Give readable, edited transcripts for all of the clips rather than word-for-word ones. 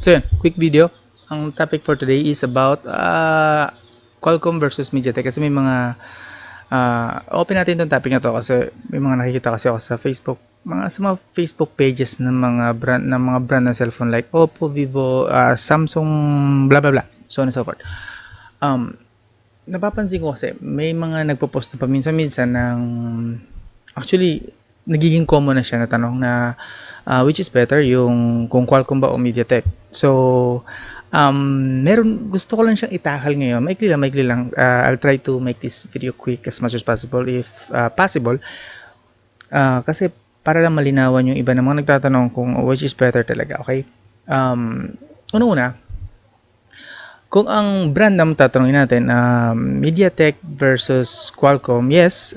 So yun, quick video. Ang topic for today is about Qualcomm versus MediaTek. Kasi may mga open natin itong topic na to kasi may mga nakikita kasi ako sa Facebook, sa mga Facebook pages ng mga brand ng cellphone like Oppo, Vivo, Samsung, blah blah blah, so on and so forth. Napapansin ko kasi may mga nagpo-post na paminsan-minsan ng actually nagiging common na siya na tanong na which is better, yung kung Qualcomm ba o MediaTek. So gusto ko lang siyang itakal ngayon. Maikli lang. I'll try to make this video quick as much as possible if possible. Kasi para lang malinawan yung iba na mga nagtatanong kung which is better talaga, okay? Una, kung ang brand na tatanungin natin, MediaTek versus Qualcomm, yes,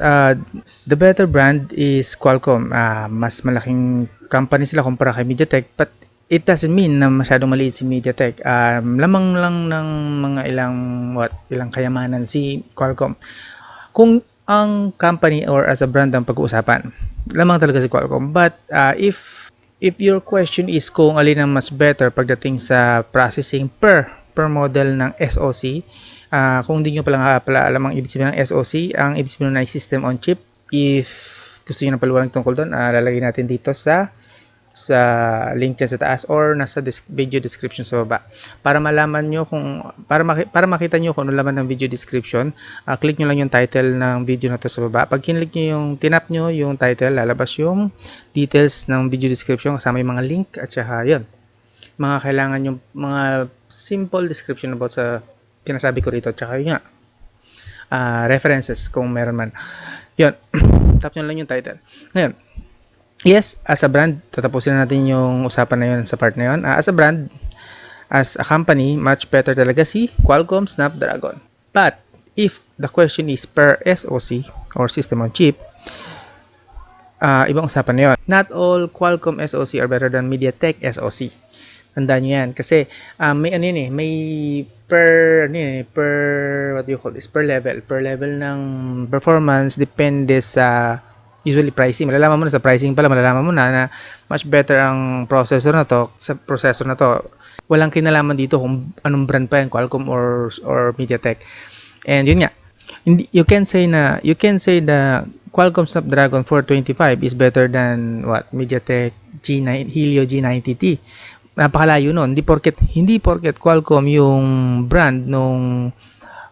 the better brand is Qualcomm. Mas malaking company sila kumpara kay MediaTek, but it doesn't mean na masyadong maliit si MediaTek. Lamang lang ng mga ilang kayamanan si Qualcomm. Kung ang company or as a brand ang pag-uusapan, lamang talaga si Qualcomm. But if your question is kung alin ang mas better pagdating sa processing per model ng SoC, kung hindi nyo pala alam ang ibig sabihin ng SoC, ang ibig sabihin na system on chip. If gusto nyo na paluwalang tungkol doon, lalagay natin dito sa link dyan sa taas or nasa video description sa baba para malaman nyo kung para makita nyo kung ano laman ng video description. Click nyo lang yung title ng video na to sa baba. Pag kinlik nyo tinap nyo yung title, lalabas yung details ng video description kasama yung mga link at saka yun, mga kailangan yung mga simple description about sa pinasabi ko rito, tsaka yun nga, references kung meron man yun. Tap nyo lang yung title. Ngayon, yes, as a brand, tatapusin na natin yung usapan na yun sa part na yun. As a brand, as a company, much better talaga si Qualcomm Snapdragon. But if the question is per SoC or system on chip, ibang usapan na yun. Not all Qualcomm SoC are better than MediaTek SoC. Tandaan nyo yan. Kasi may may per what do you call this? Per level ng performance depende sa usually pricing. Malalaman mo na sa pricing pala, malalaman mo na much better ang processor na to. Sa processor na to, walang kinalaman dito kung anong brand pa yan, Qualcomm or MediaTek. And yun nga, you can say na Qualcomm Snapdragon 425 is better than MediaTek Helio G90T. Napakalayo nun. Hindi porket Qualcomm yung brand nung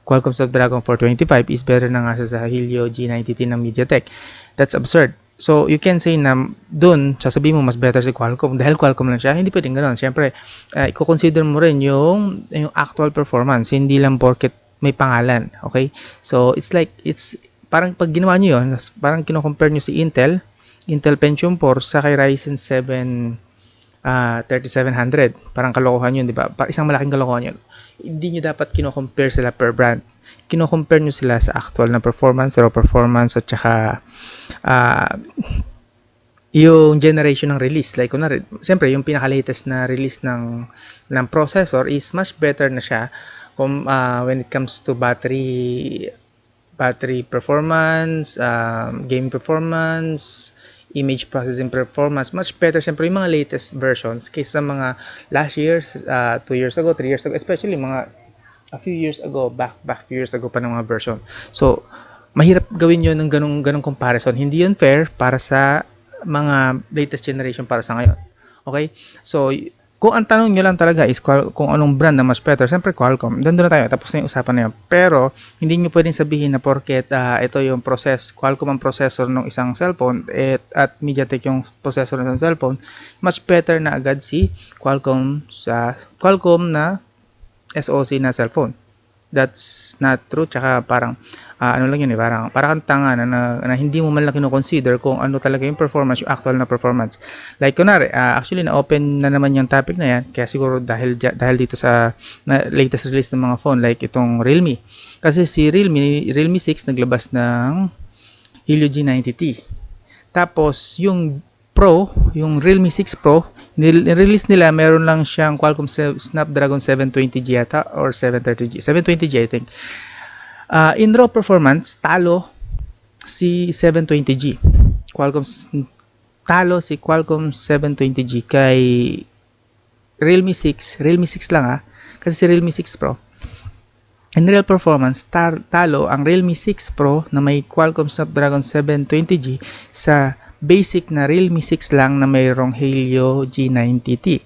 Qualcomm Snapdragon 425 is better na nga sa Helio G90T ng MediaTek. That's absurd. So you can say na dun sasabihin mo mas better si Qualcomm dahil Qualcomm lang siya. Hindi pwedeng ganoon. Siyempre, i-consider mo rin yung actual performance, hindi lang porket may pangalan. Okay? So it's parang pag ginawa nyo yun, parang kino-compare nyo si Intel Pentium 4 sa kay Ryzen 7 3700. Parang kalokohan yun, di ba? Isang malaking kalokohan yun. Hindi nyo dapat kino-compare sila per brand. Kino-compare nyo sila sa actual na performance, raw performance, at saka yung generation ng release. Like, siyempre, yung pinaka-latest na release ng processor is much better na siya when it comes to battery performance, game performance, image processing performance, much better siyempre yung mga latest versions kaysa mga last years, 2 years ago, 3 years ago, especially mga a few years ago, back few years ago pa ng mga version. So, mahirap gawin yun ng ganong comparison. Hindi yun fair para sa mga latest generation para sa ngayon. Okay? So, kung ang tanong nyo lang talaga is kung anong brand na mas better, siyempre Qualcomm. Doon na tayo, tapos na yung usapan na yun. Pero, hindi nyo pwedeng sabihin na porket ito yung Qualcomm ang processor ng isang cellphone at MediaTek yung processor ng isang cellphone, much better na agad si Qualcomm na SoC na cellphone. That's not true. Tsaka parang lang yun parang tanga na hindi mo man lang kino-consider kung ano talaga yung performance, yung actual na performance. Like kunwari, actually na-open na naman yung topic na yan, kaya siguro dahil dito sa latest release ng mga phone like itong Realme. Kasi si Realme 6 naglabas ng Helio G90T. Tapos yung Realme 6 Pro, release nila, meron lang siyang Qualcomm Snapdragon 720G yata or 730G. 720G I think. In raw performance, talo si 720G. Talo si Qualcomm 720G kay Realme 6 lang kasi si Realme 6 Pro, in real performance, talo ang Realme 6 Pro na may Qualcomm Snapdragon 720G sa basic na Realme 6 lang na mayroong Helio G90T.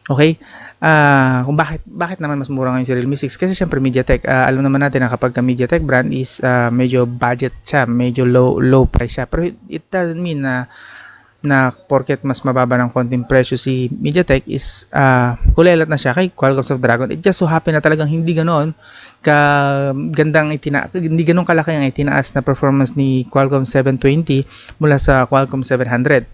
Okay? Kung bakit naman mas mura ngayon si Realme 6? Kasi syempre MediaTek. Alam naman natin na kapag MediaTek brand is medyo budget siya, medyo low price siya. Pero it doesn't mean na porket mas mababa ng konting presyo si MediaTek is kulelat na siya kay Qualcomm Snapdragon. It just so happen na talagang hindi ganoon hindi ganoon kalaki ang itinaas na performance ni Qualcomm 720 mula sa Qualcomm 700.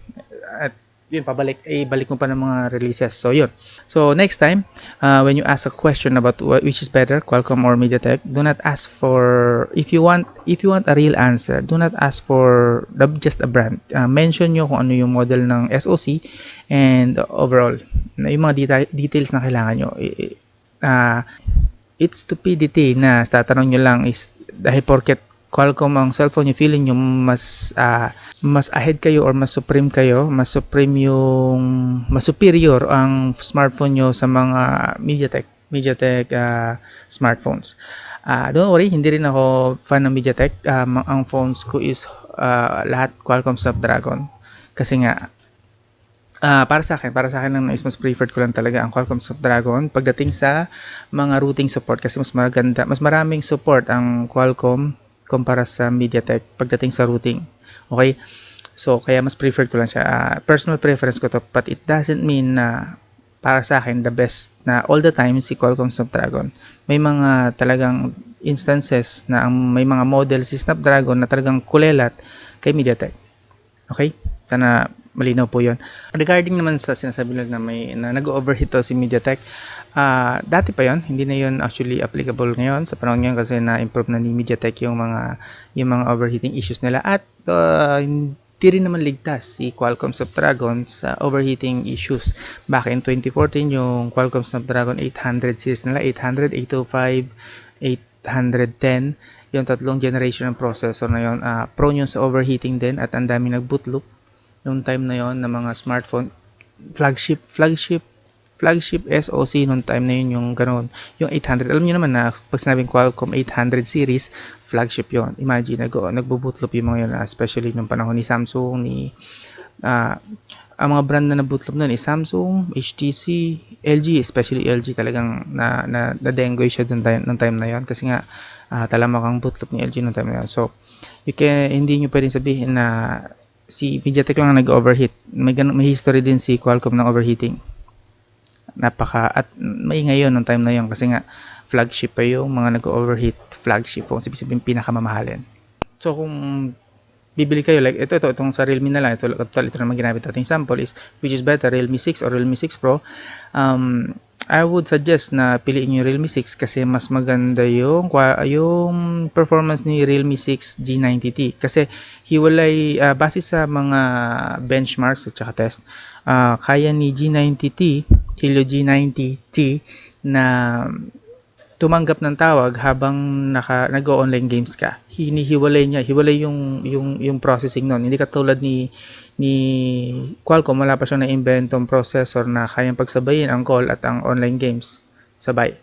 At yun, balik mo pa ng mga releases. So yun. So next time, when you ask a question about which is better, Qualcomm or MediaTek, do not ask for, if you want a real answer, do not ask for just a brand. Mention nyo kung ano yung model ng SoC and overall, yung mga details na kailangan nyo. It's stupidity na tatanong nyo lang is dahil porket Qualcomm ang cellphone nyo, feeling nyo mas ahead kayo or mas supreme kayo, mas superior ang smartphone nyo sa mga MediaTek smartphones. Don't worry, hindi rin ako fan ng MediaTek. Ang phones ko is lahat Qualcomm Snapdragon. Kasi nga, para sa akin lang is mas preferred ko lang talaga ang Qualcomm Snapdragon pagdating sa mga routing support kasi mas maraming support ang Qualcomm kumpara sa MediaTek pagdating sa routing. Okay? So, kaya mas preferred ko lang siya. Personal preference ko to, but it doesn't mean na para sa akin, the best na all the time si Qualcomm Snapdragon. May mga talagang instances na may mga model si Snapdragon na talagang kulelat kay MediaTek. Okay? Sana malinaw po yun. Regarding naman sa sinasabi na nag-overheat si MediaTek, dati pa yon, hindi na yon actually applicable ngayon sa panahon ngayon kasi na-improve na ni MediaTek yung mga overheating issues nila at hindi rin naman ligtas si Qualcomm Snapdragon sa overheating issues. Back in 2014, yung Qualcomm Snapdragon 800 series nila, 800, 805, 810, yung tatlong generation ng processor na yon, prone yun sa overheating din at ang dami nag-boot loop noong time na yon ng mga smartphone, flagship SoC noong time na yun yung ganoon, yung 800. Alam niyo naman na pag sinabing Qualcomm 800 series, flagship yon. Imagine, nagbo-bootloop yung mga yun, especially nung panahon ni Samsung, ang mga brand na nabootlop nun is Samsung, HTC, LG, especially LG talagang na-dengue siya nung time na yon kasi nga talamak ang bootloop ni LG nung time na yon. So, hindi nyo pwedeng sabihin na si MediaTek lang nag-overheat. May history din si Qualcomm ng overheating. At maingay yun nung time na yun kasi nga flagship pa yung mga nag-overheat flagship phones, ibig sabihin pinakamamahalin. So kung bibili kayo like itong sa Realme na lang, ito naman ginamit nating sample is which is better, Realme 6 or Realme 6 Pro. I would suggest na piliin yung Realme 6 kasi mas maganda yung performance ni Realme 6 G90T kasi hiwalay base sa mga benchmarks at saka test, kaya ni G90T, Helio G90T na tumanggap ng tawag habang nag-online games ka. Hiwalay yung processing nun. Hindi katulad ni Qualcomm, wala pa siyang na-inventong processor na kayang pagsabayin ang call at ang online games sabay.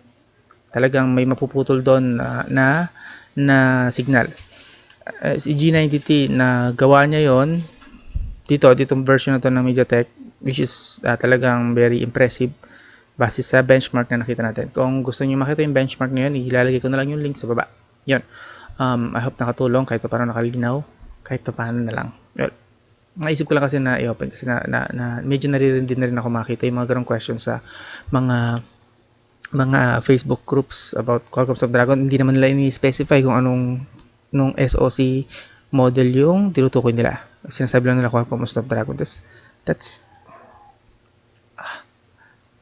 Talagang may mapuputol doon na signal. Si G90T na gawa niya yon ditong version na to ng MediaTek, which is talagang very impressive base sa benchmark na nakita natin. Kung gusto niyo makita yung benchmark na yun, ilalagay ko na lang yung link sa baba. Yun. I hope nakatulong kahit pa paano nakalinaw, kahit pa paano na lang. Well, naisip ko lang kasi na i-open kasi na medyo naririndi na rin ako makita yung mga ganong questions sa mga Facebook groups about Qualcomm Snapdragon. Hindi naman nila ini-specify kung anong SoC model yung tinutukoy nila. Sinasabi lang nila Qualcomm Snapdragon. That's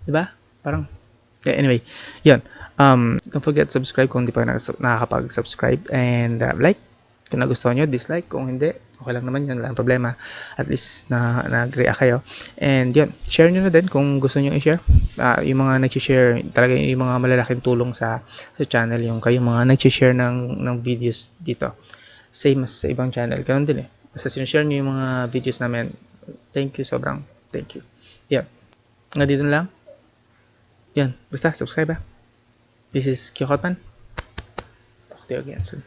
diba? Parang anyway, yun. Don't forget to subscribe kung hindi pa nakakapag-subscribe and like kung nagustuhan nyo, dislike kung hindi, okay lang naman yan, walang problema, at least nag-react kayo. And yun, share nyo na din kung gusto nyo i-share. Yung mga nag-share, talaga yung mga malalaking tulong sa channel, yung kayong mga nag-share ng videos dito, same as sa ibang channel, ganun din basta sinishare nyo yung mga videos namin, thank you, sobrang thank you. Yan, nga dito na lang. Yan, basta subscribe ha. This is Kyokotman. Talk to you again soon.